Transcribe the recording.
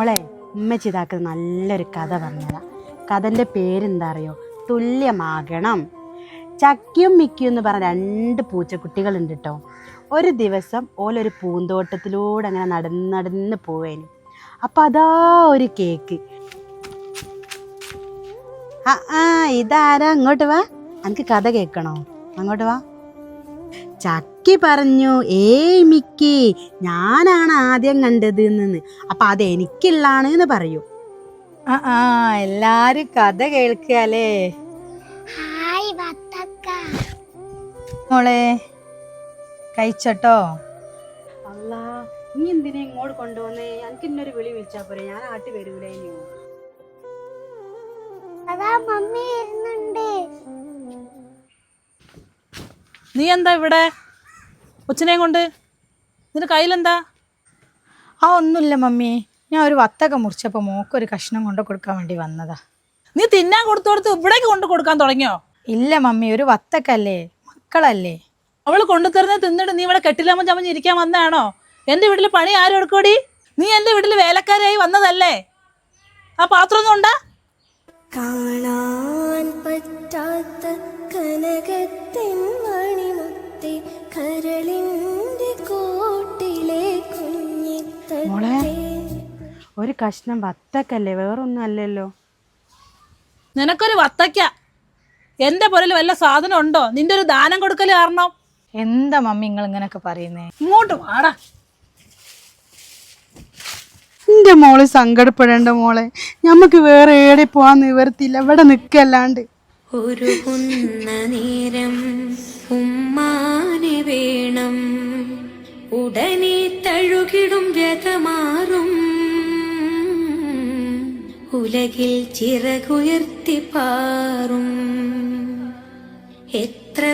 മോളെ ഉമ്മച്ചിതാക്കൾ നല്ലൊരു കഥ പറഞ്ഞതാ. കഥൻ്റെ പേരെന്താ അറിയോ? തുല്യമാകണം. ചക്കിയും മിക്കിയും എന്ന് പറഞ്ഞ രണ്ട് പൂച്ചക്കുട്ടികളുണ്ട് കേട്ടോ. ഒരു ദിവസം ഓലൊരു പൂന്തോട്ടത്തിലൂടെ അങ്ങനെ നടന്ന് പോവേന്. അപ്പം അതാ ഒരു കേക്ക്. ഇതാരാ? അങ്ങോട്ട് വാ, എനിക്ക് കഥ കേൾക്കണോ? അങ്ങോട്ട് വാ. ചക്കി പറഞ്ഞു, ഏയ് മിക്കി, ഞാനാണ് ആദ്യം കണ്ടത് എന്ന്. അപ്പം അത് എനിക്കുള്ളാണ് എന്ന് പറയൂ. എല്ലാരും കഥ കേൾക്കല്ലേ മോളെ? കഴിച്ചട്ടോ? അല്ല, നീ എന്തിനാ ഇങ്ങോട്ട് കൊണ്ടുവന്നേ? എനിക്ക് ഇന്നൊരു വിളി വിളിച്ചാ പോരെ, ഞാൻ ആട്ടി വരൂലേനോ? നീ എന്താ ഇവിടെ കൊച്ചിനെയും കൊണ്ട്? നിന്റെ കയ്യിലെന്താ? ഒന്നുമില്ല മമ്മി, ഞാൻ ഒരു വത്തക്ക മുറിച്ചപ്പോൾ മോക്കൊരു കഷ്ണം കൊണ്ട് കൊടുക്കാൻ വേണ്ടി വന്നതാ. നീ തിന്നാൻ കൊടുത്ത് ഇവിടേക്ക് കൊണ്ട് കൊടുക്കാൻ തുടങ്ങിയോ? ഇല്ല മമ്മി, ഒരു വത്തക്കല്ലേ, മക്കളല്ലേ. അവള് കൊണ്ടുതരുന്നത് തിന്നിട്ട് നീ ഇവിടെ കെട്ടിലാമ ചമഞ്ഞ് ഇരിക്കാൻ വന്നതാണോ? എൻ്റെ വീട്ടിൽ പണി ആരും എടുക്കോടി? നീ എൻ്റെ വീട്ടിൽ വേലക്കാരായി വന്നതല്ലേ? ആ പാത്രമൊന്നും ഉണ്ടാ? കാണാൻ പറ്റാത്ത കനകത്തിൻ മണിമുത്തേ, കരളിൻ്റെ കോട്ടിലെ മോളെ, കുഞ്ഞിത്തത്തേ. ഒരു കഷ്ണം വത്തക്കല്ലേ, വേറൊന്നും അല്ലല്ലോ. നിനക്കൊരു വത്തയ്ക്ക. എൻ്റെ പുരയിൽ വല്ല സാധനം ഉണ്ടോ? നിന്റെ ഒരു ദാനം കൊടുക്കൽ കാരണം. എന്താ മമ്മി നിങ്ങൾ ഇങ്ങനൊക്കെ പറയുന്നേ? ഇങ്ങോട്ട് വാടാ. എൻ്റെ മോള് സങ്കടപ്പെടേണ്ട മോളെ, ഞമ്മക്ക് വേറെ ഏടെ പോവാൻ നിവർത്തില്ല, ഇവിടെ നിൽക്കല്ലാണ്ട്. ഒരുകുന്ന നേരം ഉമ്മാനെ വേണം, ഉടനെ തഴുകിടും വ്യതമാറും, ഉലകിൽ ചിറകുയർത്തി പാറും. എത്ര